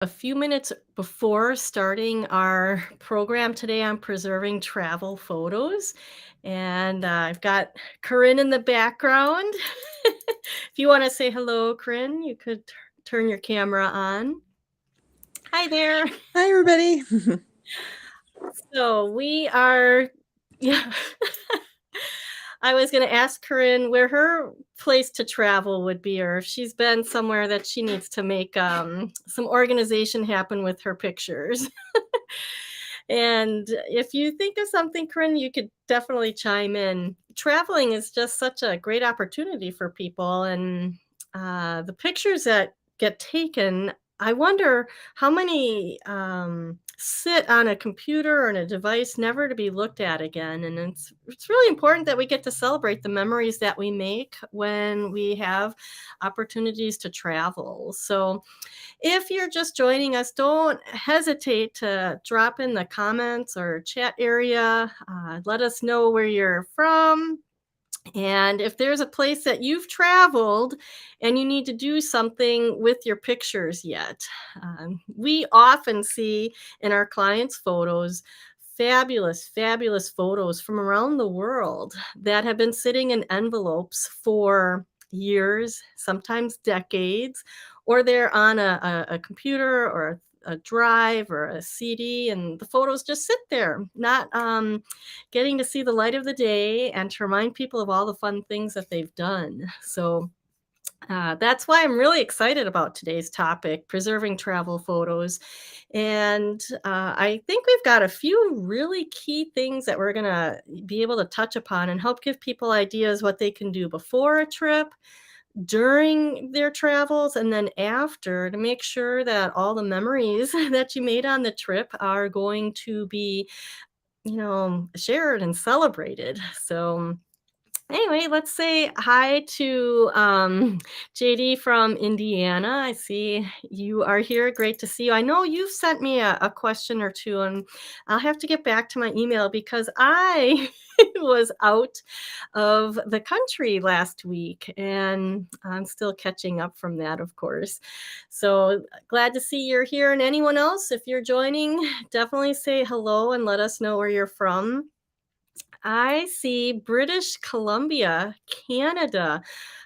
A few minutes before starting our program today on preserving travel photos. And I've got Corinne in the background. If you want to say hello, Corinne, you could turn your camera on. Hi there. Hi, everybody. So we are, yeah. I was going to ask Corinne where her place to travel would be, or if she's been somewhere that she needs to make some organization happen with her pictures. And if you think of something, Corinne, you could definitely chime in. Traveling is just such a great opportunity for people, and the pictures that get taken, I wonder how many sit on a computer or on a device never to be looked at again. And it's really important that we get to celebrate the memories that we make when we have opportunities to travel. So if you're just joining us, don't hesitate to drop in the comments or chat area. Let us know where you're from. And if there's a place that you've traveled and you need to do something with your pictures yet, we often see in our clients' photos fabulous, fabulous photos from around the world that have been sitting in envelopes for years, sometimes decades, or they're on a computer or a drive or a CD, and the photos just sit there, not getting to see the light of the day and to remind people of all the fun things that they've done. So that's why I'm really excited about today's topic, preserving travel photos. And I think we've got a few really key things that we're going to be able to touch upon and help give people ideas what they can do before a trip, during their travels, and then after, to make sure that all the memories that you made on the trip are going to be, shared and celebrated. So anyway, let's say hi to JD from Indiana. I see you are here. Great to see you. I know you've sent me a question or two, and I'll have to get back to my email because I was out of the country last week, and I'm still catching up from that, of course. So glad to see you're here. And anyone else, if you're joining, definitely say hello and let us know where you're from. I see British Columbia, Canada.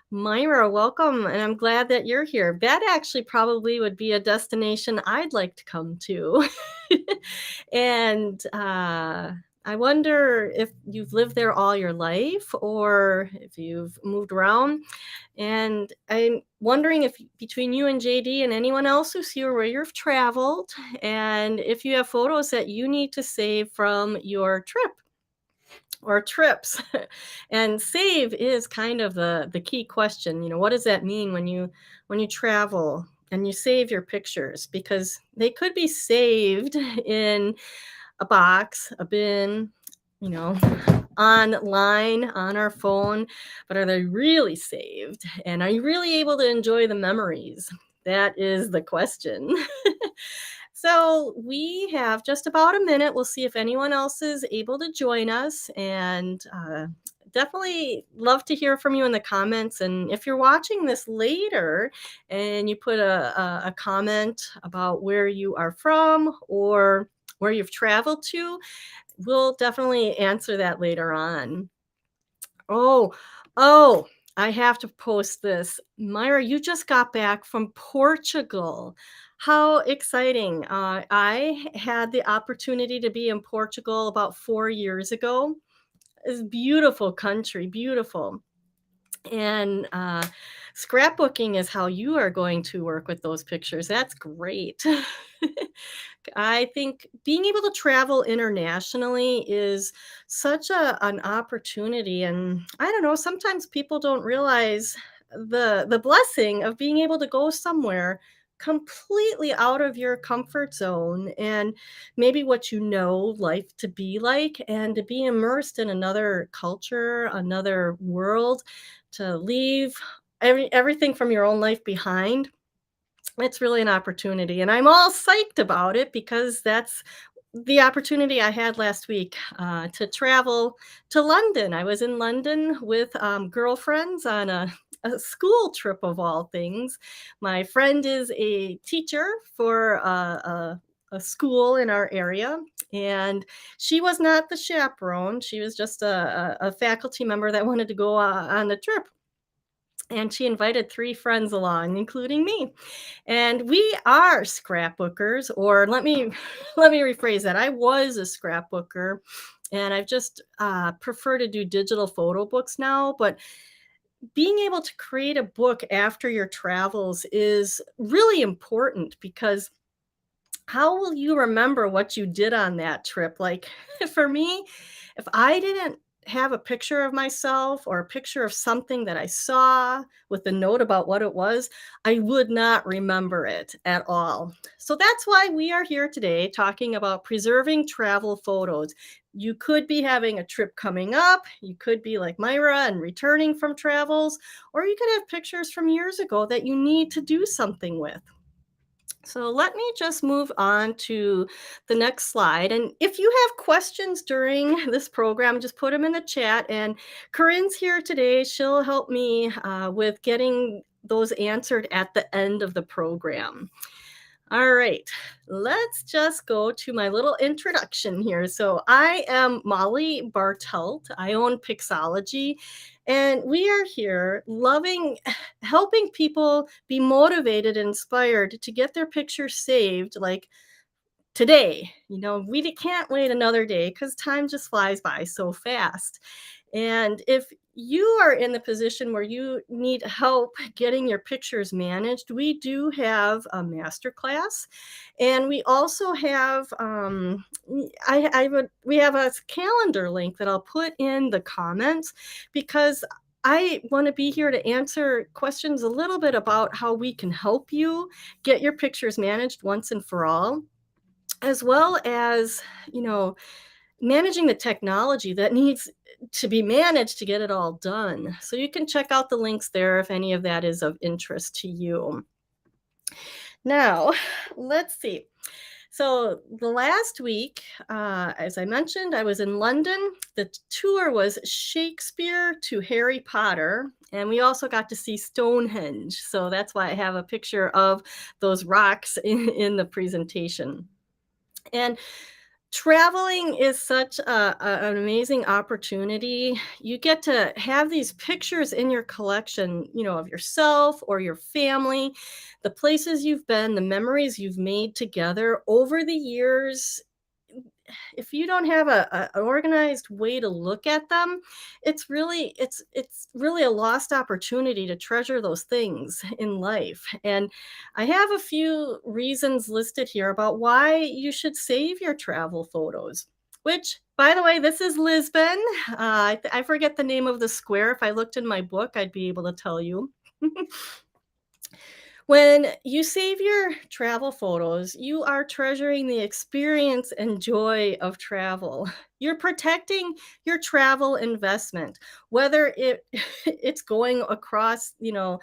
Myra, welcome, and I'm glad that you're here. That actually probably would be a destination I'd like to come to. And I wonder if you've lived there all your life or if you've moved around. And I'm wondering if between you and JD and anyone else who's here where you've traveled, and if you have photos that you need to save from your trip or trips. And save is kind of the key question. What does that mean when you travel and you save your pictures? Because they could be saved in a box, a bin, you know, online on our phone, but are they really saved? And are you really able to enjoy the memories? That is the question. So we have just about a minute. We'll see if anyone else is able to join us, and definitely love to hear from you in the comments. And if you're watching this later and you put a comment about where you are from or where you've traveled to, we'll definitely answer that later on. Oh, oh, I have to post this. Myra, you just got back from Portugal. How exciting. I had the opportunity to be in Portugal about 4 years ago. It's a beautiful country, beautiful. And scrapbooking is how you are going to work with those pictures. That's great. I think being able to travel internationally is such an opportunity, and I don't know, sometimes people don't realize the blessing of being able to go somewhere completely out of your comfort zone and maybe what you know life to be like, and to be immersed in another culture, another world, to leave everything from your own life behind. It's really an opportunity, and I'm all psyched about it because that's the opportunity I had last week to travel to London. I was in London with girlfriends on a a school trip of all things. My friend is a teacher for a school in our area, and she was not the chaperone. She was just a faculty member that wanted to go on the trip. And she invited three friends along, including me. And we are scrapbookers, or let me let me rephrase that. I was a scrapbooker, and I've just prefer to do digital photo books now. But being able to create a book after your travels is really important because how will you remember what you did on that trip? Like for me, if I didn't have a picture of myself or a picture of something that I saw with a note about what it was, I would not remember it at all. So that's why we are here today talking about preserving travel photos. You could be having a trip coming up, you could be like Myra and returning from travels, or you could have pictures from years ago that you need to do something with. So let me just move on to the next slide. And if you have questions during this program, just put them in the chat. And Corinne's here today. She'll help me with getting those answered at the end of the program. All right, let's just go to my little introduction here. So, I am Molly Bartelt. I own Pixologie, and we are here loving helping people be motivated and inspired to get their pictures saved like today. Can't wait another day because time just flies by so fast. And if you are in the position where you need help getting your pictures managed, we do have a master class, and we also have we have a calendar link that I'll put in the comments because I want to be here to answer questions a little bit about how we can help you get your pictures managed once and for all, as well as, you know, managing the technology that needs to be managed to get it all done. So you can check out the links there if any of that is of interest to you. Now, let's see. So the last week, as I mentioned, I was in London. The tour was Shakespeare to Harry Potter, and we also got to see Stonehenge. So that's why I have a picture of those rocks in the presentation. And traveling is such an amazing opportunity. You get to have these pictures in your collection, of yourself or your family, the places you've been, the memories you've made together over the years. If you don't have an organized way to look at them, it's really a lost opportunity to treasure those things in life. And I have a few reasons listed here about why you should save your travel photos. Which, by the way, this is Lisbon. I forget the name of the square. If I looked in my book, I'd be able to tell you. When you save your travel photos, you are treasuring the experience and joy of travel. You're protecting your travel investment, whether it's going across, the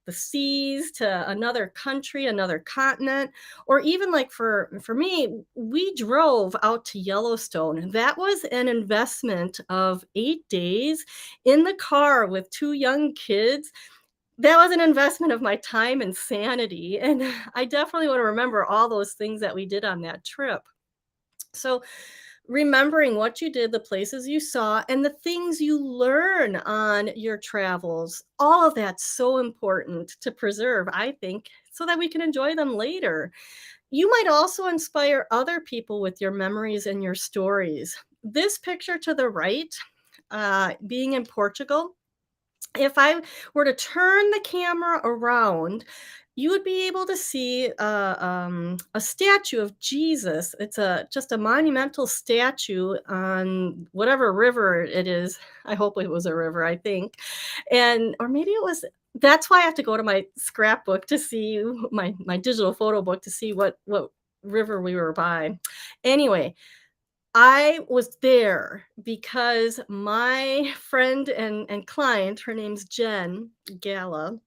seas to another country, another continent, or even like for me, we drove out to Yellowstone. That was an investment of 8 days in the car with two young kids. That was an investment of my time and sanity, and I definitely wanna remember all those things that we did on that trip. So, remembering what you did, the places you saw, and the things you learn on your travels, all of that's so important to preserve, I think, so that we can enjoy them later. You might also inspire other people with your memories and your stories. This picture to the right, being in Portugal, if I were to turn the camera around, you would be able to see a statue of Jesus. It's just a monumental statue on whatever river it is. I hope it was a river, I think. And or maybe it was that's why I have to go to my scrapbook to see my digital photo book to see what river we were by. Anyway, I was there because my friend and client, her name's Jen Gala,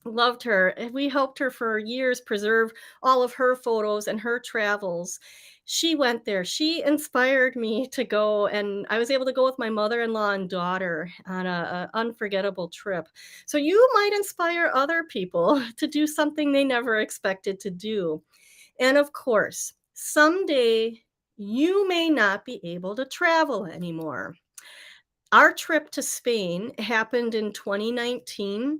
Loved her, and we helped her for years preserve all of her photos and her travels. She went there. She inspired me to go, and I was able to go with my mother-in-law and daughter on a unforgettable trip. So you might inspire other people to do something they never expected to do. And of course, someday you may not be able to travel anymore. Our trip to Spain happened in 2019,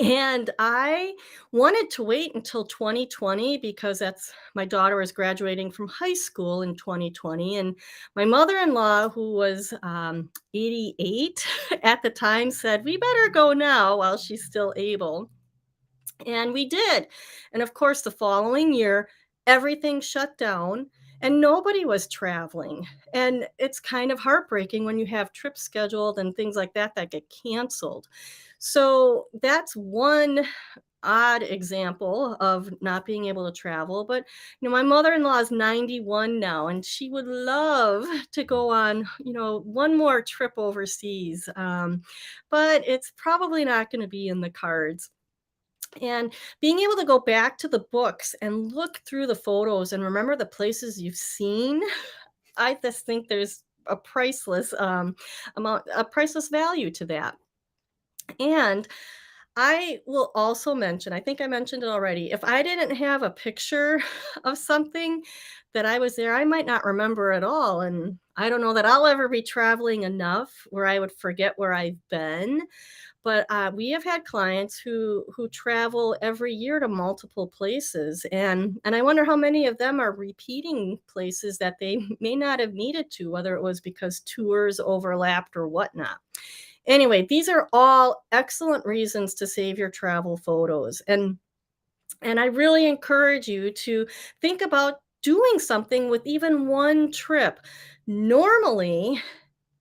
and I wanted to wait until 2020 because that's my daughter was graduating from high school in 2020. And my mother-in-law, who was 88 at the time, said, "We better go now while she's still able." And we did. And of course, the following year, everything shut down and nobody was traveling. And it's kind of heartbreaking when you have trips scheduled and things like that that get canceled. So that's one odd example of not being able to travel. But my mother-in-law is 91 now, and she would love to go on one more trip overseas. But it's probably not going to be in the cards. And being able to go back to the books and look through the photos and remember the places you've seen, I just think there's a priceless value to that. And I will also mention, I think I mentioned it already, if I didn't have a picture of something that I was there, I might not remember at all. And I don't know that I'll ever be traveling enough where I would forget where I've been. But we have had clients who travel every year to multiple places, and I wonder how many of them are repeating places that they may not have needed to, whether it was because tours overlapped or whatnot. Anyway, these are all excellent reasons to save your travel photos, and I really encourage you to think about doing something with even one trip. Normally,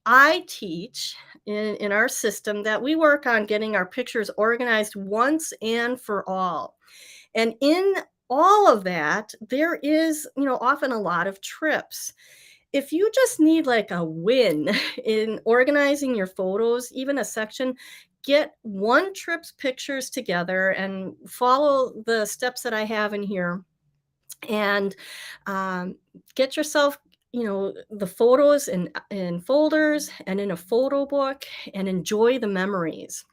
I teach in our system that we work on getting our pictures organized once and for all. And in all of that, there is, often a lot of trips. If you just need like a win in organizing your photos, even a section, get one trip's pictures together and follow the steps that I have in here and get yourself the photos in folders and in a photo book and enjoy the memories.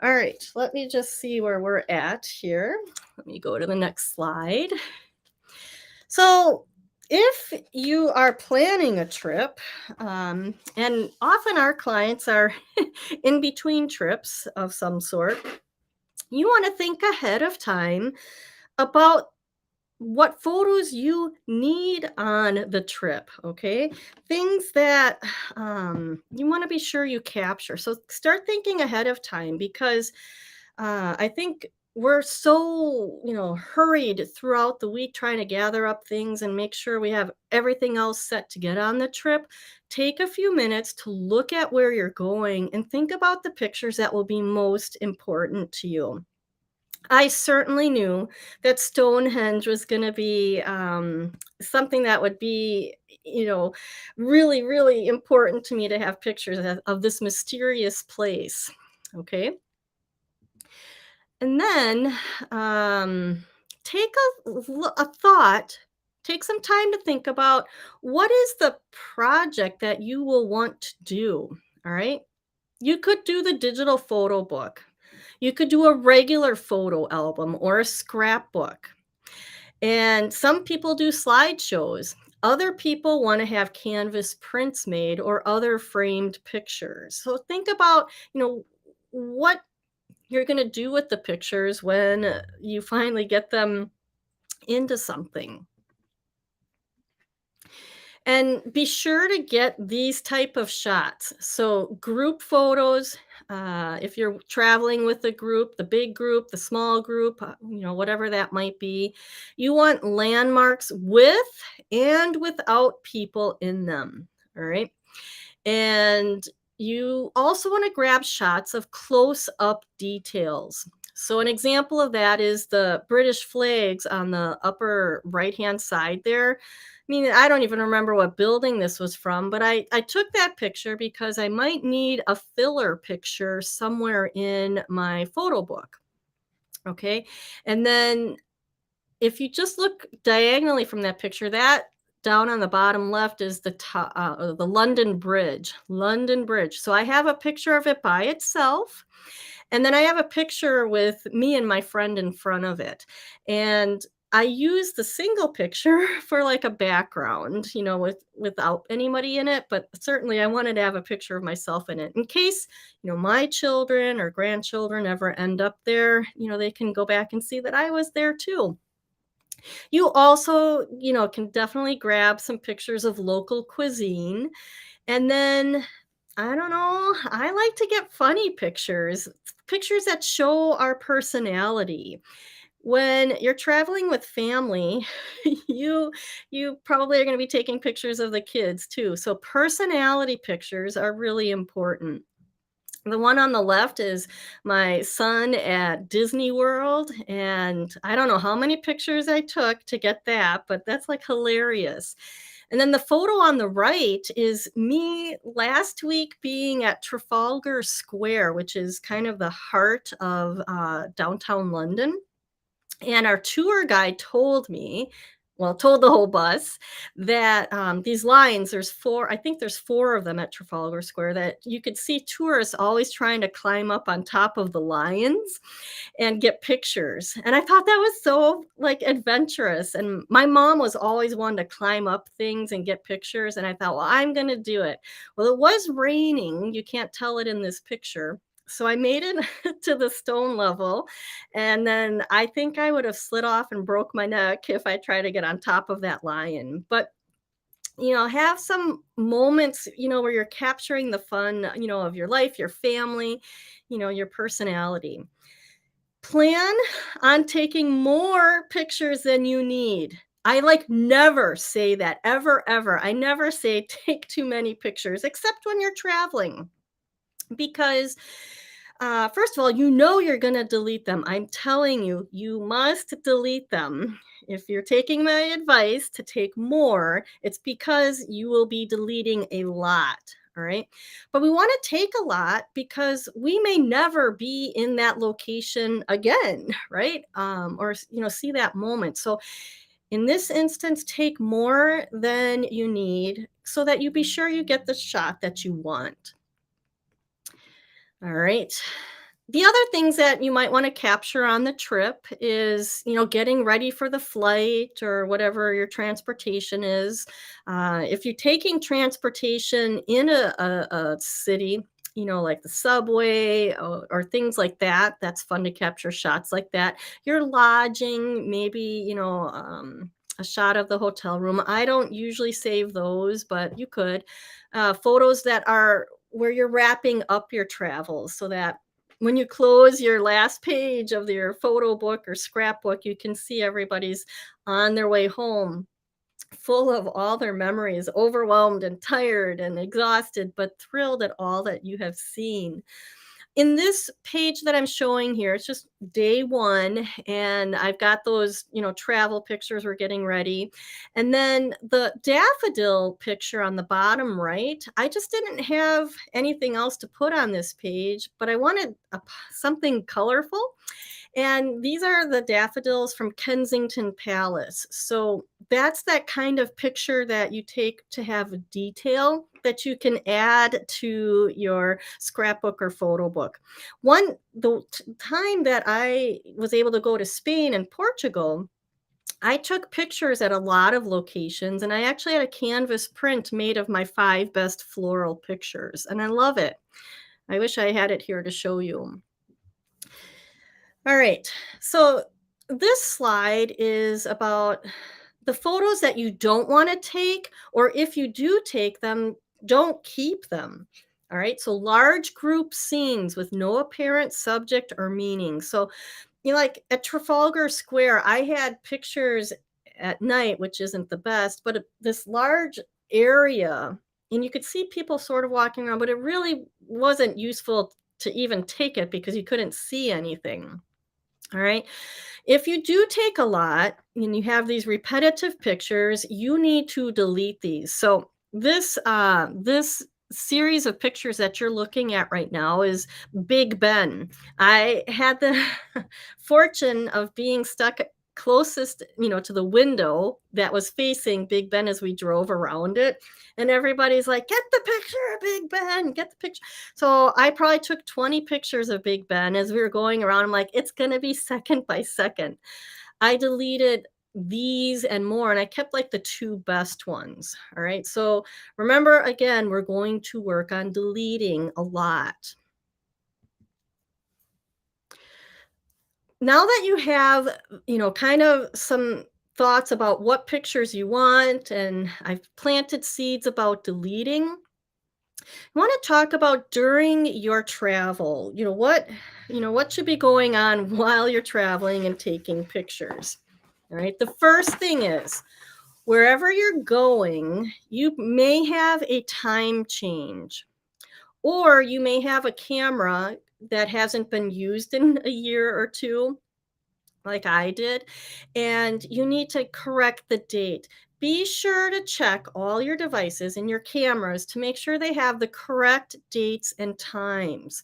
All right, let me just see where we're at here. Let me go to the next slide. So if you are planning a trip, and often our clients are in between trips of some sort, you want to think ahead of time about what photos you need on the trip, okay? Things that you want to be sure you capture. So start thinking ahead of time because I think we're so, hurried throughout the week trying to gather up things and make sure we have everything else set to get on the trip. Take a few minutes to look at where you're going and think about the pictures that will be most important to you. I certainly knew that Stonehenge was gonna be, something that would be, you know, really, really important to me to have pictures of this mysterious place, okay? And then, take a thought, take some time to think about what is the project that you will want to do, all right? You could do the digital photo book. You could do a regular photo album or a scrapbook. And some people do slideshows. Other people want to have canvas prints made or other framed pictures. So think about, what you're going to do with the pictures when you finally get them into something. And be sure to get these type of shots. So group photos, if you're traveling with a group, the big group, the small group, whatever that might be, you want landmarks with and without people in them. All right. And you also want to grab shots of close up details. So, an example of that is the British flags on the upper right hand side there. I mean, I don't even remember what building this was from, but I took that picture because I might need a filler picture somewhere in my photo book. Okay. And then if you just look diagonally from that picture, that down on the bottom left is the London Bridge. London Bridge. So I have a picture of it by itself, and then I have a picture with me and my friend in front of it. And I use the single picture for like a background, without anybody in it, but certainly I wanted to have a picture of myself in it in case, my children or grandchildren ever end up there, they can go back and see that I was there too. You also, can definitely grab some pictures of local cuisine. And then, I don't know, I like to get funny pictures, pictures that show our personality. When you're traveling with family, you you probably are going to be taking pictures of the kids too. So personality pictures are really important. The one on the left is my son at Disney World, and I don't know how many pictures I took to get that, but that's, like, hilarious. And then the photo on the right is me last week being at Trafalgar Square, which is kind of the heart of, downtown London. And our tour guide told the whole bus that these lines, there's four, I think there's four of them at Trafalgar Square, that you could see tourists always trying to climb up on top of the lions and get pictures. And I thought that was so like adventurous. And my mom was always one to climb up things and get pictures. And I thought, well, I'm going to do it. Well, it was raining. You can't tell it in this picture. So I made it to the stone level. And then I think I would have slid off and broke my neck if I tried to get on top of that lion. But have some moments, where you're capturing the fun, of your life, your family, your personality. Plan on taking more pictures than you need. I like never say that ever, ever. I never say take too many pictures, except when you're traveling, because first of all, you're going to delete them. I'm telling you, you must delete them. If you're taking my advice to take more, it's because you will be deleting a lot. All right. But we want to take a lot because we may never be in that location again, right? Or, see that moment. So in this instance, take more than you need so that you be sure you get the shot that you want. All right. The other things that you might want to capture on the trip is, getting ready for the flight or whatever your transportation is. If you're taking transportation in a city, like the subway or things like that, that's fun to capture shots like that. Your lodging, maybe, a shot of the hotel room. I don't usually save those, but you could. Photos that are where you're wrapping up your travels so that when you close your last page of your photo book or scrapbook, you can see everybody's on their way home, full of all their memories, overwhelmed and tired and exhausted, but thrilled at all that you have seen. In this page that I'm showing here, it's just day one, and I've got those, travel pictures. We're getting ready. And then the daffodil picture on the bottom right, I just didn't have anything else to put on this page, but I wanted something colorful. And these are the daffodils from Kensington Palace. So that's that kind of picture that you take to have detail that you can add to your scrapbook or photo book. Time that I was able to go to Spain and Portugal, I took pictures at a lot of locations, and I actually had a canvas print made of my 5 best floral pictures, and I love it. I wish I had it here to show you. All right. So this slide is about the photos that you don't want to take, or if you do take them, don't keep them. All right. So large group scenes with no apparent subject or meaning. So, like at Trafalgar Square, I had pictures at night, which isn't the best, but this large area, and you could see people sort of walking around, but it really wasn't useful to even take it because you couldn't see anything. All right. If you do take a lot and you have these repetitive pictures, you need to delete these. So this series of pictures that you're looking at right now is Big Ben. I had the fortune of being stuck closest, to the window that was facing Big Ben as we drove around it. And everybody's like, get the picture of Big Ben, get the picture. So I probably took 20 pictures of Big Ben as we were going around. I'm like, it's going to be second by second. I deleted these and more, and I kept like the two best ones. All right. So remember, again, we're going to work on deleting a lot. Now that you have, kind of some thoughts about what pictures you want, and I've planted seeds about deleting, I want to talk about during your travel. What should be going on while you're traveling and taking pictures. All right. The first thing is, wherever you're going, you may have a time change, or you may have a camera that hasn't been used in a year or two, like I did, and you need to correct the date. Be sure to check all your devices and your cameras to make sure they have the correct dates and times.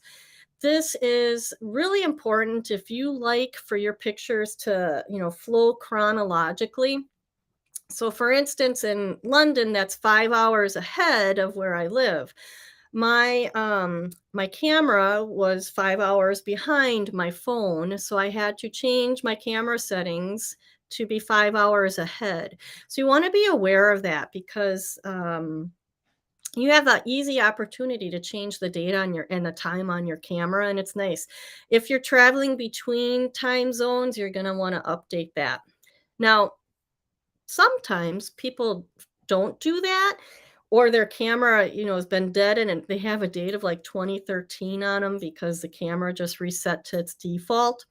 This is really important if you like for your pictures to, flow chronologically. So, for instance, in London, that's 5 hours ahead of where I live. My camera was 5 hours behind my phone, so I had to change my camera settings to be 5 hours ahead. So you want to be aware of that because you have that easy opportunity to change the date on your and the time on your camera, and it's nice. If you're traveling between time zones, you're going to want to update that. Now, sometimes people don't do that, or their camera, has been dead and they have a date of like 2013 on them because the camera just reset to its default.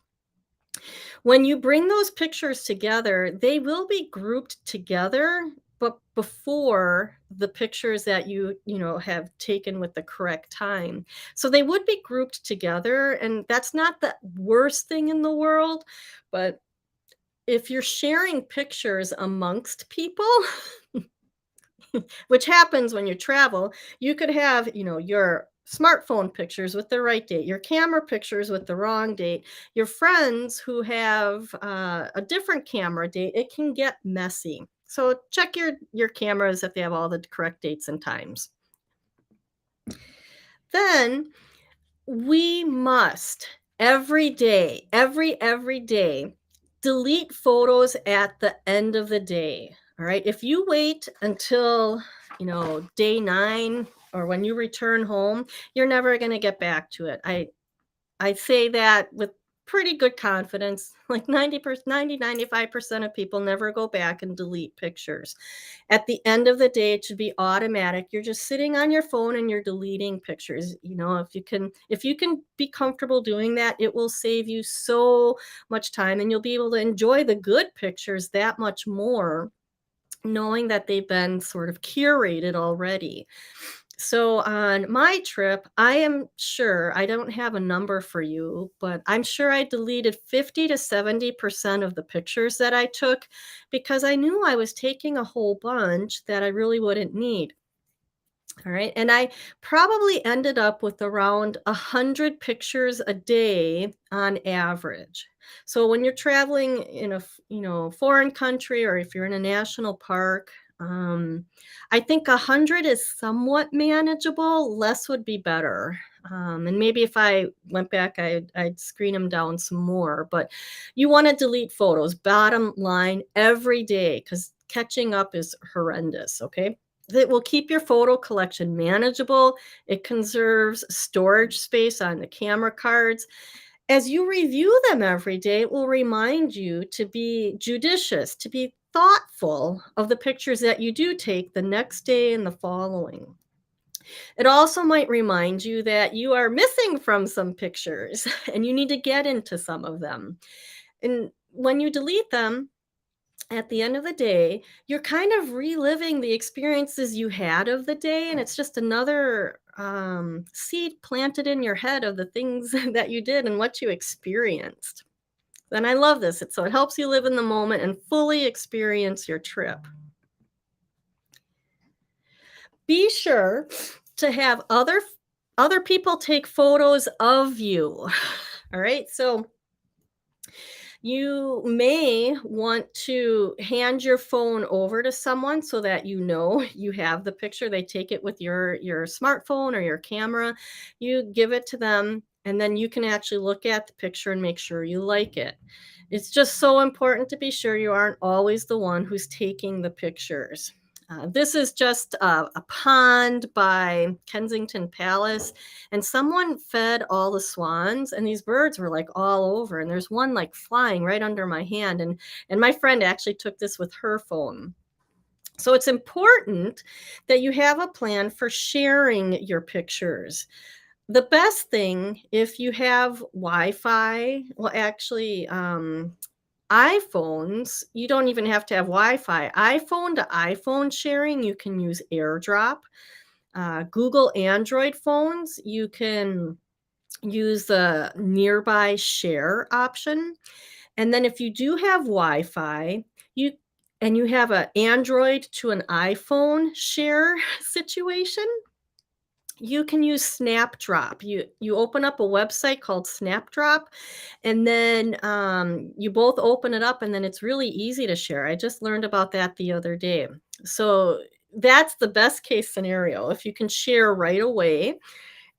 When you bring those pictures together, they will be grouped together, but before the pictures that have taken with the correct time. So they would be grouped together, and that's not the worst thing in the world, but if you're sharing pictures amongst people, which happens when you travel, you could have, your smartphone pictures with the right date, your camera pictures with the wrong date, your friends who have a different camera date. It can get messy. So check your cameras if they have all the correct dates and times. Then we must every day delete photos at the end of the day. All right. If you wait until, day 9 or when you return home, you're never going to get back to it. I say that with pretty good confidence. Like 95% of people never go back and delete pictures. At the end of the day, it should be automatic. You're just sitting on your phone and you're deleting pictures. If you can be comfortable doing that, it will save you so much time, and you'll be able to enjoy the good pictures that much more, knowing that they've been sort of curated already. So on my trip, I am sure, I don't have a number for you, but I'm sure I deleted 50 to 70% of the pictures that I took because I knew I was taking a whole bunch that I really wouldn't need. All right. And I probably ended up with around 100 pictures a day on average. So when you're traveling in a foreign country, or if you're in a national park, I think 100 is somewhat manageable. Less would be better. And maybe if I went back, I'd screen them down some more. But you want to delete photos, bottom line, every day, because catching up is horrendous. Okay. It will keep your photo collection manageable. It conserves storage space on the camera cards. As you review them every day, it will remind you to be judicious, to be thoughtful of the pictures that you do take the next day and the following. It also might remind you that you are missing from some pictures and you need to get into some of them. And when you delete them, at the end of the day, you're kind of reliving the experiences you had of the day, and it's just another seed planted in your head of the things that you did and what you experienced. And I love this. So it helps you live in the moment and fully experience your trip. Be sure to have other people take photos of you. All right? So you may want to hand your phone over to someone so that you know you have the picture. They take it with your smartphone or your camera. You give it to them and then you can actually look at the picture and make sure you like it. It's just so important to be sure you aren't always the one who's taking the pictures. This is just a pond by Kensington Palace, and someone fed all the swans, and these birds were like all over. And there's one like flying right under my hand, and my friend actually took this with her phone. So it's important that you have a plan for sharing your pictures. The best thing, if you have Wi-Fi, well, actually, iPhones, you don't even have to have Wi-Fi. iPhone to iPhone sharing, you can use AirDrop. Google Android phones, you can use the nearby share option. And then if you do have Wi-Fi, you and you have an Android to an iPhone share situation, you can use Snapdrop. You open up a website called Snapdrop, and then you both open it up, and then it's really easy to share. I just learned about that the other day. So that's the best case scenario. If you can share right away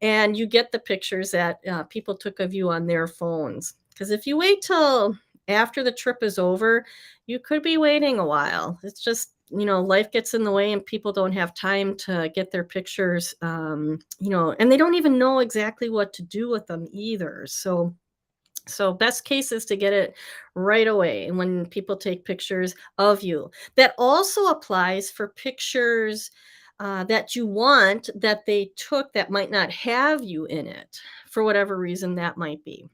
and you get the pictures that people took of you on their phones. Because if you wait till after the trip is over, you could be waiting a while. It's just, life gets in the way and people don't have time to get their pictures, and they don't even know exactly what to do with them either. So best case is to get it right away when people take pictures of you. That also applies for pictures that you want that they took that might not have you in it for whatever reason that might be.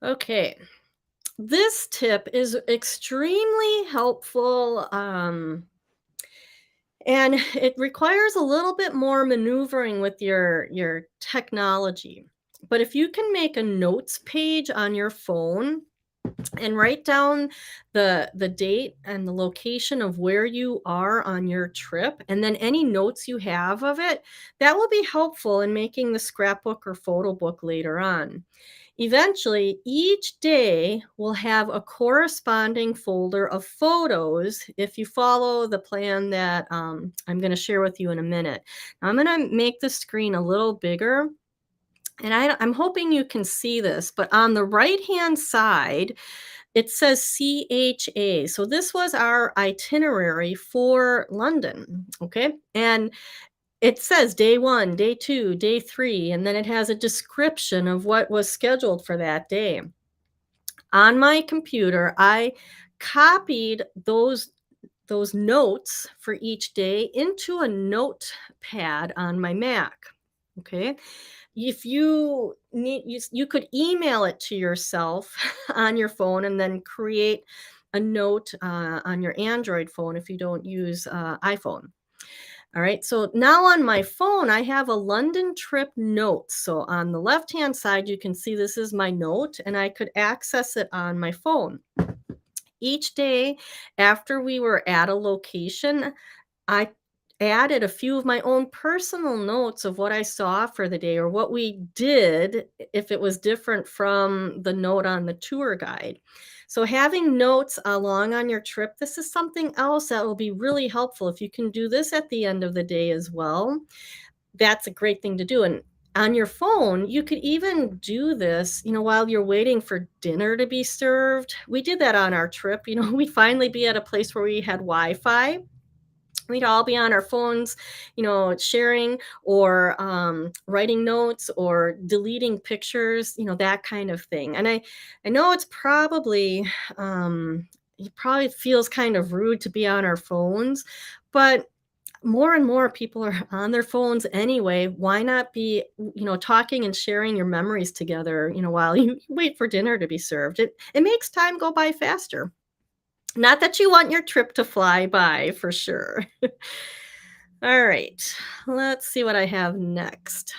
Okay, this tip is extremely helpful. And it requires a little bit more maneuvering with your technology. But if you can make a notes page on your phone and write down the date and the location of where you are on your trip and then any notes you have of it, that will be helpful in making the scrapbook or photo book later on. Eventually, each day will have a corresponding folder of photos if you follow the plan that I'm going to share with you in a minute. Now, I'm going to make the screen a little bigger, and I'm hoping you can see this, but on the right-hand side, it says CHA. So this was our itinerary for London, okay? And it says day 1, day 2, day 3, and then it has a description of what was scheduled for that day. On my computer, I copied those notes for each day into a notepad on my Mac, okay? If you need you could email it to yourself on your phone and then create a note on your Android phone if you don't use iPhone. All right, so now on my phone, I have a London trip note. So on the left-hand side, you can see this is my note, and I could access it on my phone. Each day after we were at a location, I added a few of my own personal notes of what I saw for the day or what we did if it was different from the note on the tour guide. So having notes along on your trip, this is something else that will be really helpful. If you can do this at the end of the day as well, that's a great thing to do. And on your phone, you could even do this, while you're waiting for dinner to be served. We did that on our trip. We'd finally be at a place where we had Wi-Fi. We'd all be on our phones, sharing or writing notes or deleting pictures, that kind of thing. And I know it's probably, it probably feels kind of rude to be on our phones, but more and more people are on their phones anyway. Why not be, talking and sharing your memories together, while you wait for dinner to be served? It makes time go by faster. Not that you want your trip to fly by for sure. All right, let's see what I have next.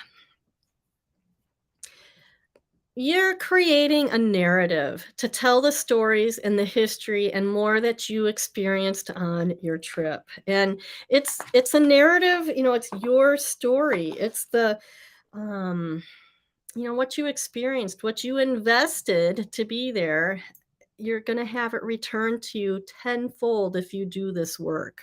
You're creating a narrative to tell the stories and the history and more that you experienced on your trip. And it's a narrative, it's your story. It's the what you experienced, what you invested to be there. You're going to have it returned to you tenfold if you do this work.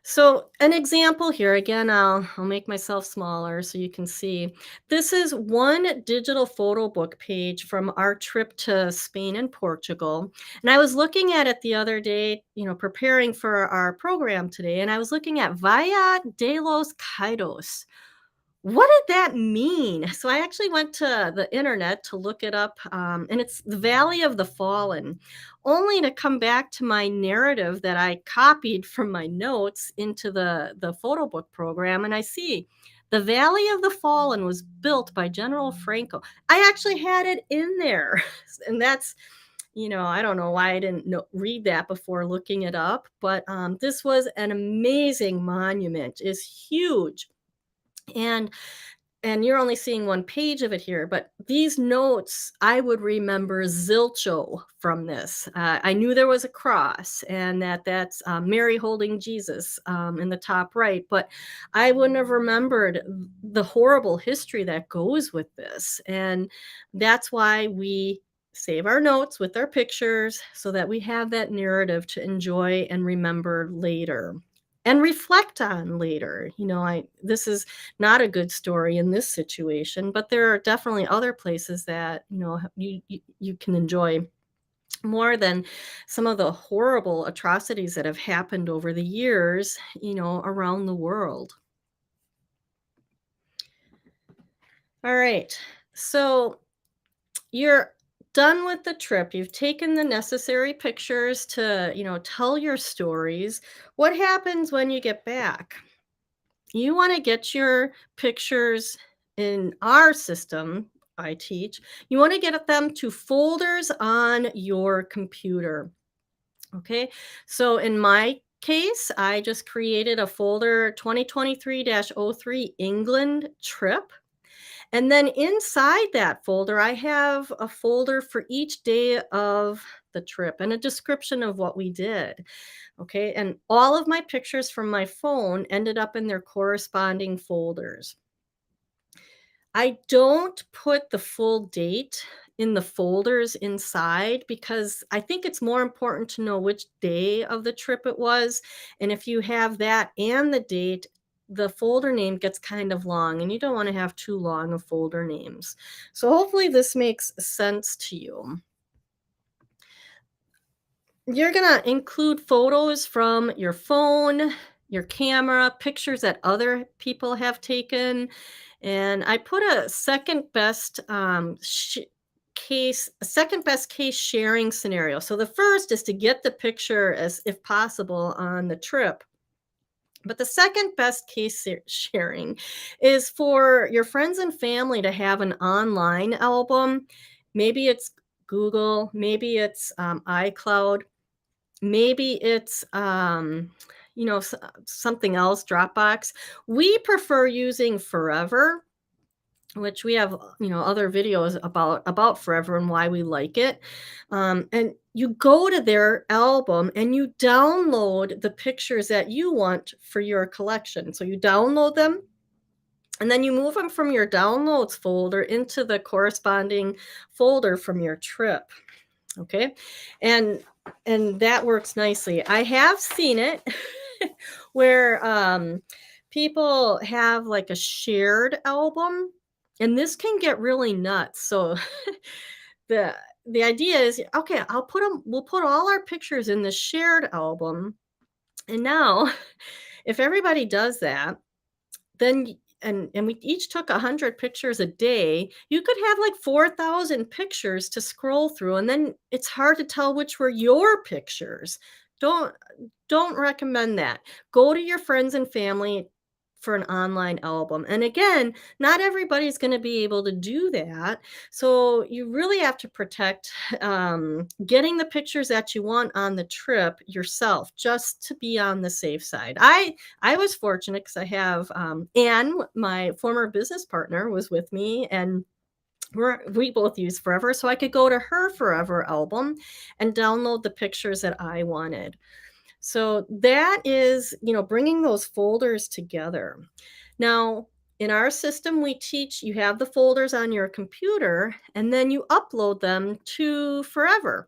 So, an example here, again, I'll make myself smaller so you can see. This is one digital photo book page from our trip to Spain and Portugal. And I was looking at it the other day, preparing for our program today, and I was looking at Valla de los Caídos. What did that mean? So I actually went to the internet to look it up, and it's the Valley of the Fallen, only to come back to my narrative that I copied from my notes into the photo book program, and I see the Valley of the Fallen was built by General Franco. I actually had it in there, and I don't know why I didn't read that before looking it up, but this was an amazing monument. It's huge. And you're only seeing one page of it here, but these notes, I would remember zilcho from this. I knew there was a cross and that's Mary holding Jesus in the top right, but I wouldn't have remembered the horrible history that goes with this. And that's why we save our notes with our pictures so that we have that narrative to enjoy and remember later and reflect on later. I this is not a good story in this situation, but there are definitely other places that, you can enjoy more than some of the horrible atrocities that have happened over the years, around the world. All right. So you're done with the trip. You've taken the necessary pictures to, tell your stories. What happens when you get back? You want to get your pictures in our system I teach. You want to get them to folders on your computer. Okay. So in my case, I just created a folder 2023-03 England trip. And then inside that folder, I have a folder for each day of the trip and a description of what we did. Okay. And all of my pictures from my phone ended up in their corresponding folders. I don't put the full date in the folders inside because I think it's more important to know which day of the trip it was. And if you have that and the date, the folder name gets kind of long and you don't want to have too long of folder names. So hopefully this makes sense to you. You're gonna include photos from your phone, your camera, pictures that other people have taken, and I put a second best case sharing scenario. So the first is to get the picture as if possible on the trip. But the second best case sharing is for your friends and family to have an online album. Maybe it's Google, maybe it's iCloud. Maybe it's, something else, Dropbox. We prefer using Forever, which we have, other videos about Forever and why we like it. And you go to their album and you download the pictures that you want for your collection. So you download them and then you move them from your downloads folder into the corresponding folder from your trip. Okay. And that works nicely. I have seen it where people have like a shared album, and this can get really nuts. So the the idea is, okay, we'll put all our pictures in the shared album. And now if everybody does that, then and we each took 100 pictures a day, you could have like 4,000 pictures to scroll through, and then it's hard to tell which were your pictures. Don't don't recommend that. Go to your friends and family, for an online album. And again, not everybody's going to be able to do that. So you really have to protect getting the pictures that you want on the trip yourself, just to be on the safe side. I was fortunate because I have Anne, my former business partner, was with me, and we both use Forever, so I could go to her Forever album and download the pictures that I wanted. So that is, bringing those folders together. Now, in our system, we teach you have the folders on your computer and then you upload them to Forever.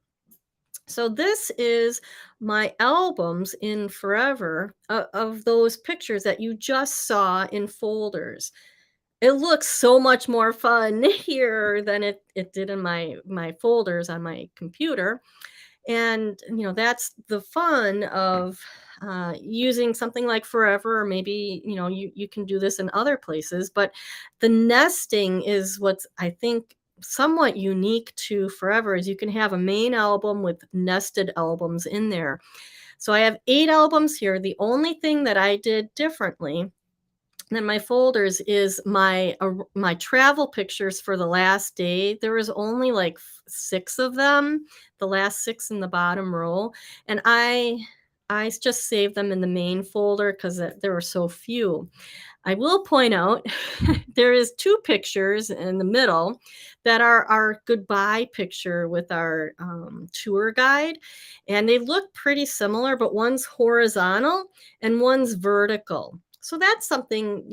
So this is my albums in Forever of those pictures that you just saw in folders. It looks so much more fun here than it did in my folders on my computer. And, that's the fun of using something like Forever, or maybe, you can do this in other places. But the nesting is what's, I think, somewhat unique to Forever, is you can have a main album with nested albums in there. So I have 8 albums here. The only thing that I did differently than my folders is my travel pictures for the last day. There was only like 6 of them, the last 6 in the bottom row, and I just saved them in the main folder because there were so few. I will point out there is 2 pictures in the middle that are our goodbye picture with our tour guide, and they look pretty similar, but one's horizontal and one's vertical. So that's something,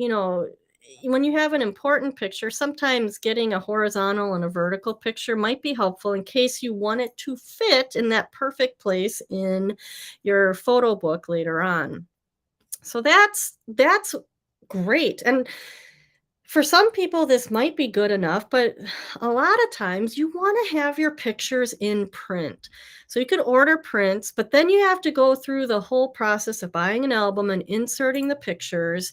when you have an important picture, sometimes getting a horizontal and a vertical picture might be helpful in case you want it to fit in that perfect place in your photo book later on. So that's great. And for some people, this might be good enough, but a lot of times you want to have your pictures in print. So you could order prints, but then you have to go through the whole process of buying an album and inserting the pictures.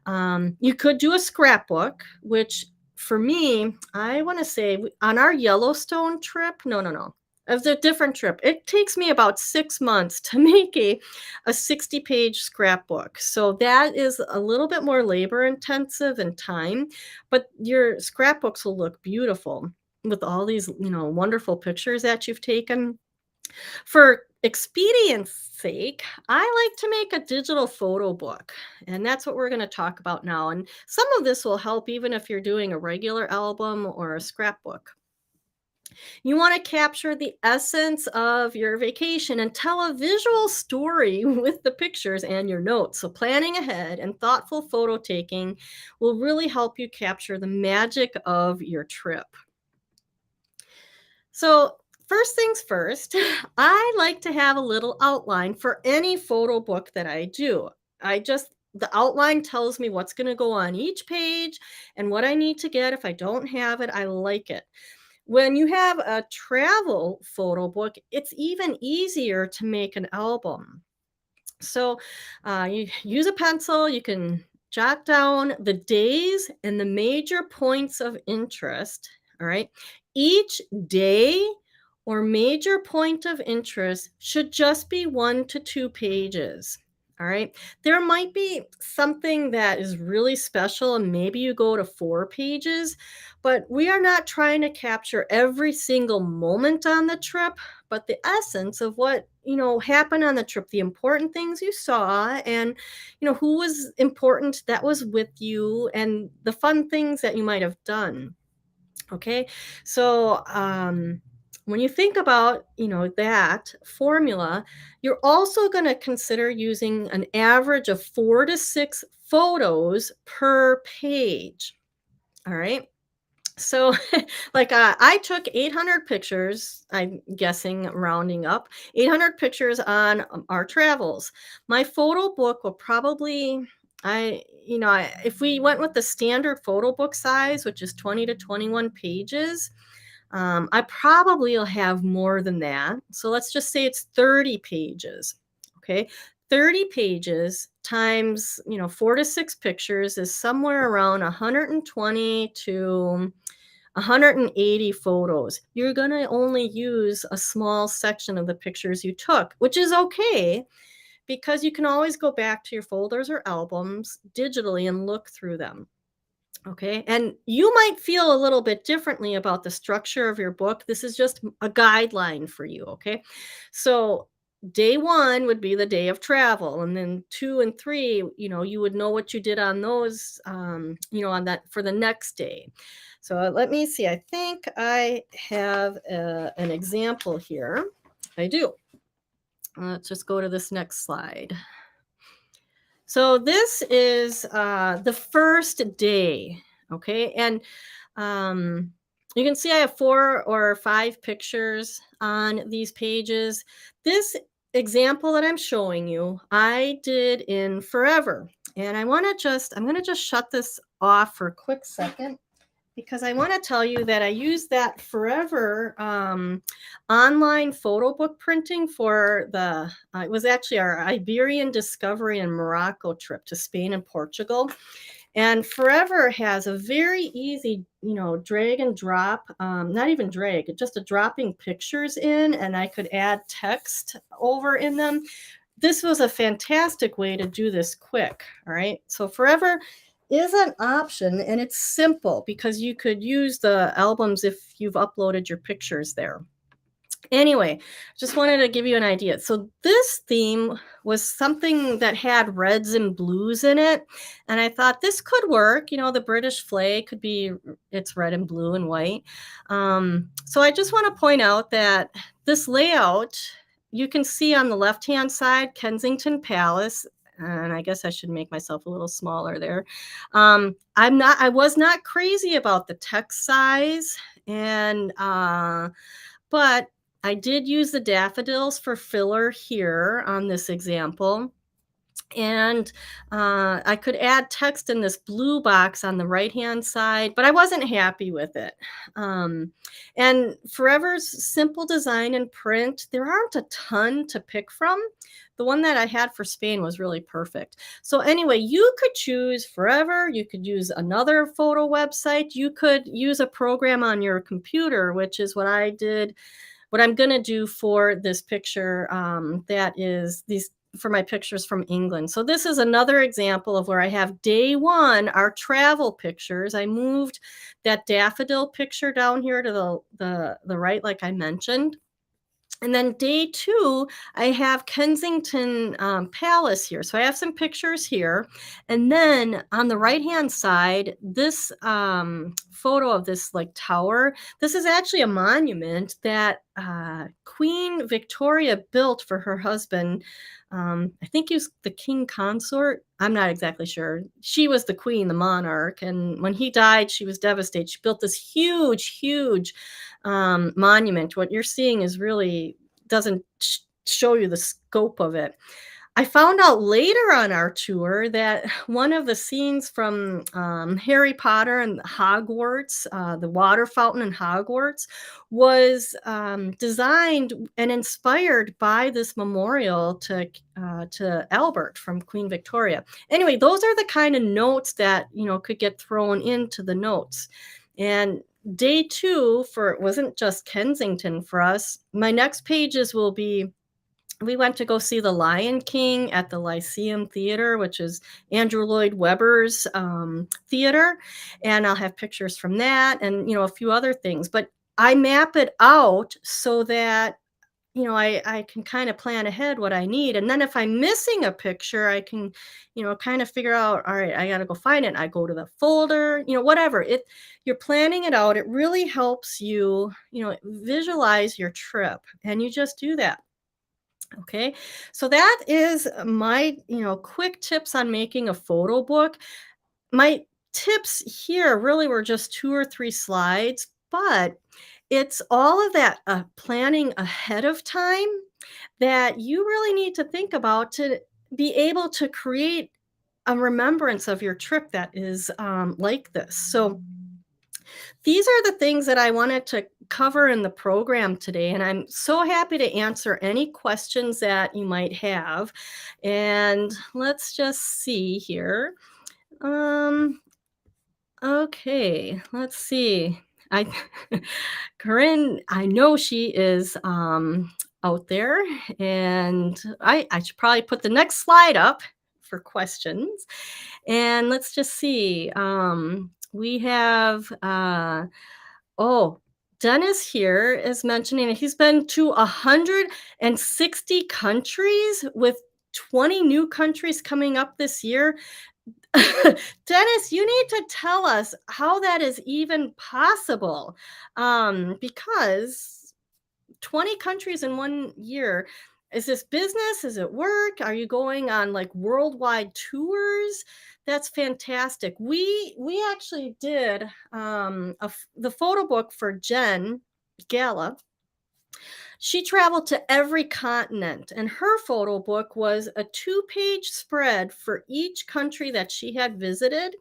You could do a scrapbook, which for me, I want to say on our Yellowstone trip, no. It was a different trip. It takes me about 6 months to make a 60-page scrapbook. So that is a little bit more labor intensive and time, but your scrapbooks will look beautiful with all these, wonderful pictures that you've taken. For expedience sake, I like to make a digital photo book, and that's what we're going to talk about now. And some of this will help even if you're doing a regular album or a scrapbook. You want to capture the essence of your vacation and tell a visual story with the pictures and your notes. So, planning ahead and thoughtful photo taking will really help you capture the magic of your trip. So, first things first, I like to have a little outline for any photo book that I do. The outline tells me what's going to go on each page and what I need to get. If I don't have it, I like it. When you have a travel photo book, it's even easier to make an album. So you use a pencil, you can jot down the days and the major points of interest. All right. Each day or major point of interest should just be 1 to 2 pages. All right. There might be something that is really special, and maybe you go to 4 pages, but we are not trying to capture every single moment on the trip, but the essence of what, happened on the trip, the important things you saw, and, who was important that was with you, and the fun things that you might have done. Okay. So, when you think about, that formula, you're also going to consider using an average of 4 to 6 photos per page. All right. So, like, I took 800 pictures, I'm guessing, rounding up, 800 pictures on our travels. My photo book will probably, if we went with the standard photo book size, which is 20 to 21 pages, I probably will have more than that. So let's just say it's 30 pages. Okay. 30 pages times, 4 to 6 pictures is somewhere around 120 to 180 photos. You're going to only use a small section of the pictures you took, which is okay because you can always go back to your folders or albums digitally and look through them. Okay. And you might feel a little bit differently about the structure of your book. This is just a guideline for you. Okay. So, day one would be the day of travel. And then two and three, you would know what you did on those, on that for the next day. So, let me see. I think I have an example here. I do. Let's just go to this next slide. So this is the first day, okay? And um, you can see I have 4 or 5 pictures on these pages. This example that I'm showing you, I did in Forever. And I'm gonna just shut this off for a quick second because I want to tell you that I use that Forever online photo book printing for it was actually our Iberian Discovery and Morocco trip to Spain and Portugal. And Forever has a very easy, drag and drop, not even drag, just a dropping pictures in, and I could add text over in them. This was a fantastic way to do this quick. All right. So Forever is an option and it's simple because you could use the albums if you've uploaded your pictures there. Anyway, just wanted to give you an idea. So this theme was something that had reds and blues in it. And I thought this could work. The British flag could be, it's red and blue and white. So I just want to point out that this layout, you can see on the left-hand side, Kensington Palace. And I guess I should make myself a little smaller there. I was not crazy about the text size but I did use the daffodils for filler here on this example. And I could add text in this blue box on the right-hand side, but I wasn't happy with it. And Forever's simple design and print, there aren't a ton to pick from. The one that I had for Spain was really perfect. So anyway, you could choose Forever. You could use another photo website. You could use a program on your computer, which is what I did. What I'm going to do for this picture, that is these for my pictures from England. So this is another example of where I have day one, our travel pictures. I moved that daffodil picture down here to the right, like I mentioned. And then day two, I have Kensington Palace here. So I have some pictures here. And then on the right-hand side, this photo of this like tower, this is actually a monument that Queen Victoria built for her husband. I think he was the king consort. I'm not exactly sure. She was the queen, the monarch. And when he died, she was devastated. She built this huge, huge monument. What you're seeing is really doesn't show you the scope of it. I found out later on our tour that one of the scenes from Harry Potter and Hogwarts, the water fountain in Hogwarts, was designed and inspired by this memorial to Albert from Queen Victoria. Anyway, those are the kind of notes that could get thrown into the notes. And day two it wasn't just Kensington for us. My next pages will be, we went to go see The Lion King at the Lyceum Theater, which is Andrew Lloyd Webber's theater. And I'll have pictures from that and, a few other things. But I map it out so that, I can kind of plan ahead what I need. And then if I'm missing a picture, I can, kind of figure out, all right, I got to go find it. I go to the folder, whatever. You're planning it out. It really helps you, visualize your trip. And you just do that. Okay, so that is my, quick tips on making a photo book. My tips here really were just 2 or 3 slides, but it's all of that planning ahead of time that you really need to think about to be able to create a remembrance of your trip that is like this. So these are the things that I wanted to cover in the program today, and I'm so happy to answer any questions that you might have. And let's just see here. Okay, let's see. I Corinne, I know she is out there. And I should probably put the next slide up for questions. And let's just see. We have, oh, Dennis here is mentioning that he's been to 160 countries with 20 new countries coming up this year. Dennis, you need to tell us how that is even possible. Because 20 countries in 1 year. Is this business? Is it work? Are you going on like worldwide tours? That's fantastic. We actually did the photo book for Jen Gala. She traveled to every continent, and her photo book was a two-page spread for each country that she had visited,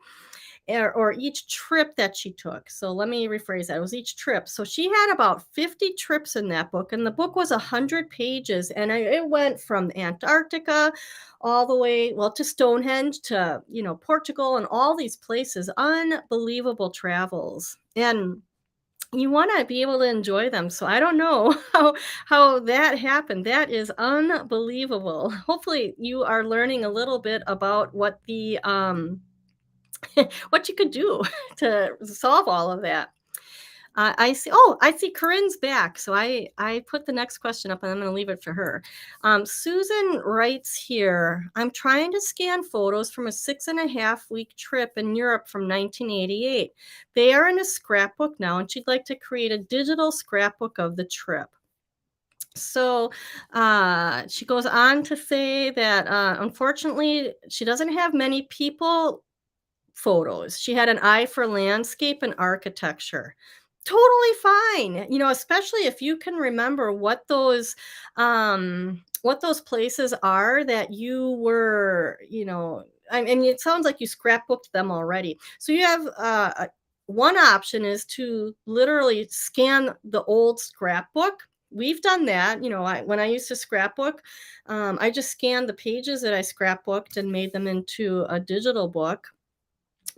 or each trip that she took. So let me rephrase that. It was each trip. So she had about 50 trips in that book, and the book was 100 pages, and it went from Antarctica all the way, well, to Stonehenge, to, Portugal, and all these places. Unbelievable travels. And you want to be able to enjoy them. So I don't know how that happened. That is unbelievable. Hopefully you are learning a little bit about what the what you could do to solve all of that. I see. Oh, I see Corinne's back. So I put the next question up, and I'm going to leave it for her. Susan writes here, I'm trying to scan photos from a 6.5 week trip in Europe from 1988. They are in a scrapbook now, and she'd like to create a digital scrapbook of the trip. So she goes on to say that unfortunately, she doesn't have many people photos. She had an eye for landscape and architecture. Totally fine. Especially if you can remember what those places are that you were, I mean, it sounds like you scrapbooked them already. So you have one option is to literally scan the old scrapbook. We've done that. When I used to scrapbook, I just scanned the pages that I scrapbooked and made them into a digital book.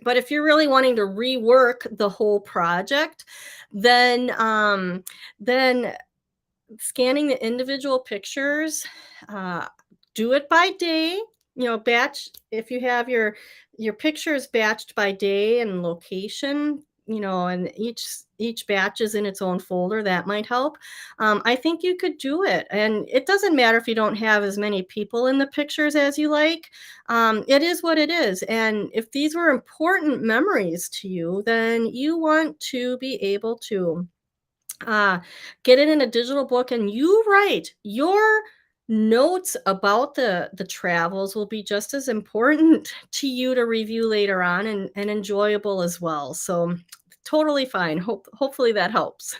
But if you're really wanting to rework the whole project, then scanning the individual pictures, do it by day, batch. If you have your pictures batched by day and location, and each batch is in its own folder, that might help. I think you could do it, and it doesn't matter if you don't have as many people in the pictures as you like. It is what it is, and if these were important memories to you, then you want to be able to get it in a digital book, and you write your notes about the travels will be just as important to you to review later on, and enjoyable as well. So totally fine. Hopefully that helps.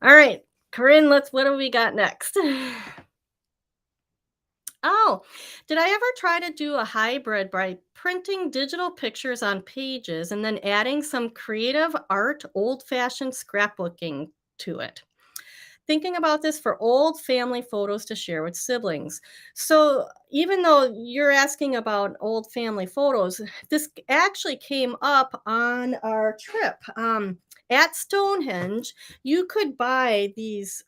All right, Corinne, what do we got next? Oh, did I ever try to do a hybrid by printing digital pictures on pages and then adding some creative art, old-fashioned scrapbooking to it? Thinking about this for old family photos to share with siblings. So, even though you're asking about old family photos, this actually came up on our trip. At Stonehenge, you could buy these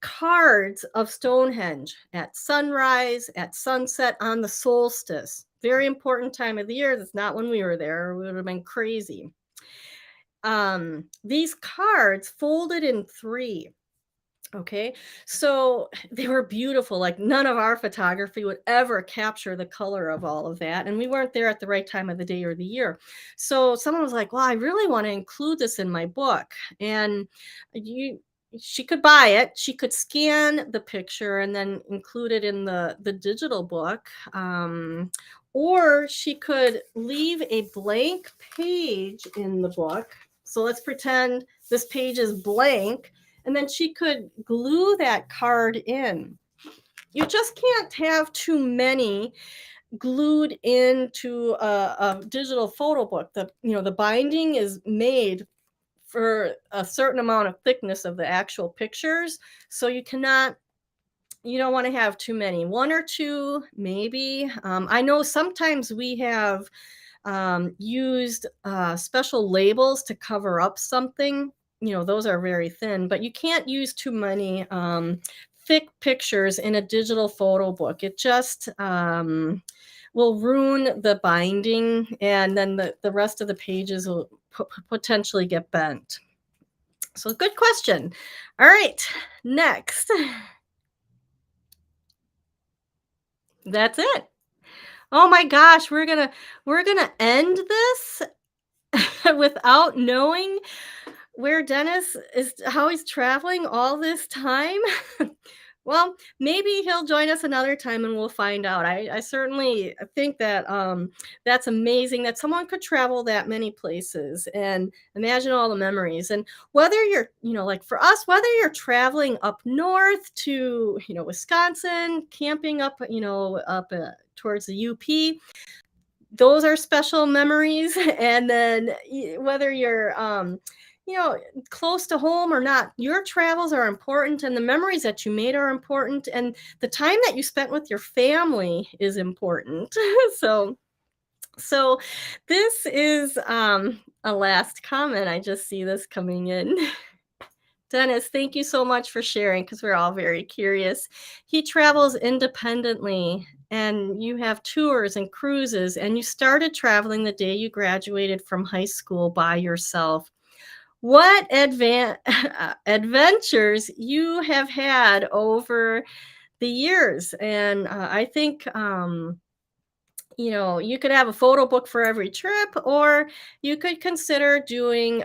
cards of Stonehenge at sunrise, at sunset, on the solstice. Very important time of the year. That's not when we were there. We would have been crazy. These cards folded in three. Okay. So they were beautiful. Like, none of our photography would ever capture the color of all of that. And we weren't there at the right time of the day or the year. So someone was like, well, I really want to include this in my book. And she could buy it. She could scan the picture and then include it in the digital book. Or she could leave a blank page in the book. So let's pretend this page is blank, and then she could glue that card in. You just can't have too many glued into a digital photo book. The binding is made for a certain amount of thickness of the actual pictures, so you don't want to have too many. One or two, maybe. I know sometimes we have used special labels to cover up something. those are very thin, but you can't use too many thick pictures in a digital photo book. It just will ruin the binding, and then the rest of the pages will potentially get bent. So, good question. All right, next. That's it. Oh my gosh, we're gonna end this without knowing where Dennis is, how he's traveling all this time. Well, maybe he'll join us another time and we'll find out. I certainly think that that's amazing that someone could travel that many places and imagine all the memories. And whether you're, like for us, whether you're traveling up north to, Wisconsin, camping up, up towards the UP, those are special memories. And then whether you're you know close to home or not, your travels are important, and the memories that you made are important, and the time that you spent with your family is important. So this is a last comment. I just see this coming in. Dennis, thank you so much for sharing, because we're all very curious. He travels independently, and you have tours and cruises, and you started traveling the day you graduated from high school by yourself. What adventures you have had over the years. And I think you could have a photo book for every trip, or you could consider doing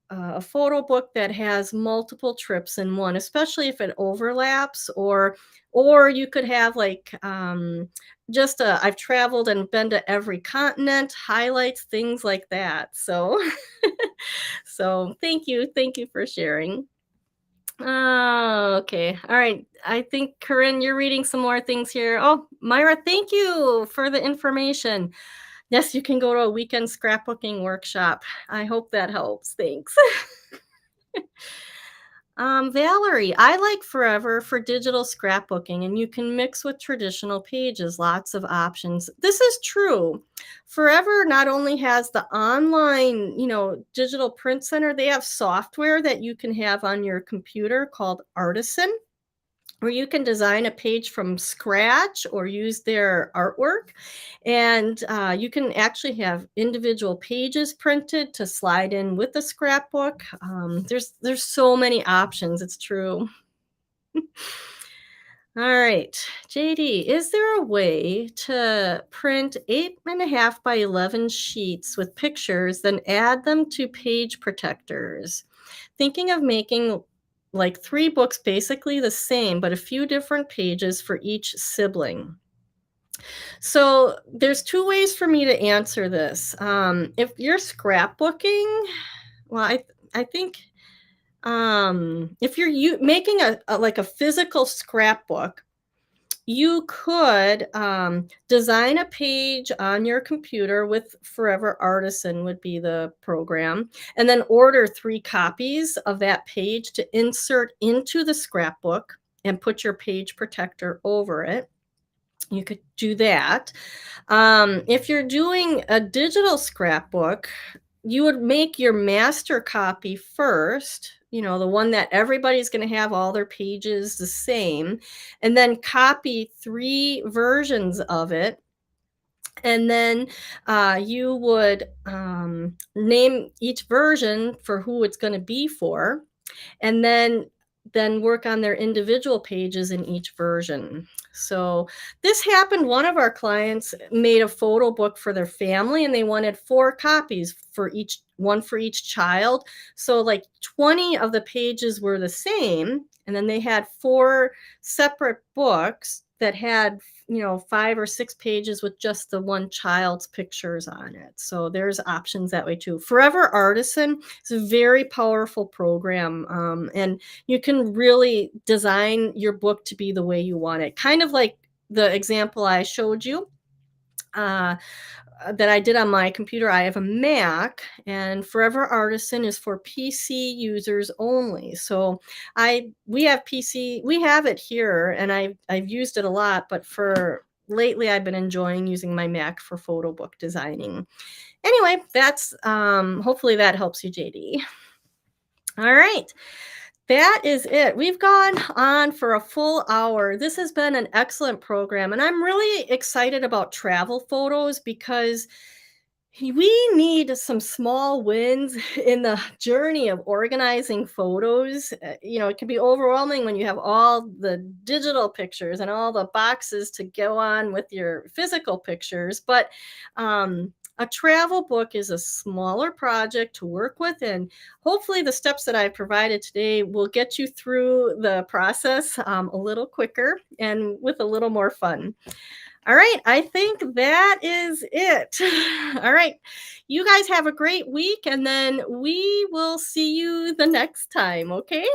a photo book that has multiple trips in one, especially if it overlaps, or you could have like just I've traveled and been to every continent, highlights, things like that. So so thank you for sharing. Oh, okay. All right. I think, Corinne, you're reading some more things here. Oh, Myra, thank you for the information. Yes, you can go to a weekend scrapbooking workshop. I hope that helps. Thanks. Valerie, I like Forever for digital scrapbooking, and you can mix with traditional pages, lots of options. This is true. Forever not only has the online, digital print center, they have software that you can have on your computer called Artisan, where you can design a page from scratch or use their artwork. And you can actually have individual pages printed to slide in with the scrapbook. There's so many options. It's true. All right, JD, is there a way to print 8.5 by 11 sheets with pictures, then add them to page protectors? Thinking of making like 3 books basically the same, but a few different pages for each sibling. So there's 2 ways for me to answer this. If you're scrapbooking, well, I think if you're making like a physical scrapbook, you could design a page on your computer with Forever Artisan would be the program, and then order 3 copies of that page to insert into the scrapbook and put your page protector over it. You could do that. If you're doing a digital scrapbook, you would make your master copy first, the one that everybody's going to have all their pages the same, and then copy 3 versions of it. And then you would name each version for who it's going to be for, and then work on their individual pages in each version. So this happened. One of our clients made a photo book for their family, and they wanted 4 copies for each one for each child. So like 20 of the pages were the same, and then they had 4 separate books that had 5 or 6 pages with just the one child's pictures on it. So there's options that way too. Forever Artisan is a very powerful program, and you can really design your book to be the way you want it. Kind of like the example I showed you. That I did on my computer. I have a Mac, and Forever Artisan is for PC users only. So we have it here, and I've used it a lot, but for lately I've been enjoying using my Mac for photo book designing. Anyway, that's hopefully that helps you, JD. All right. That is it. We've gone on for a full hour. This has been an excellent program, and I'm really excited about travel photos because we need some small wins in the journey of organizing photos. It can be overwhelming when you have all the digital pictures and all the boxes to go on with your physical pictures. But a travel book is a smaller project to work with, and hopefully, the steps that I've provided today will get you through the process a little quicker and with a little more fun. All right, I think that is it. All right, you guys have a great week, and then we will see you the next time, okay?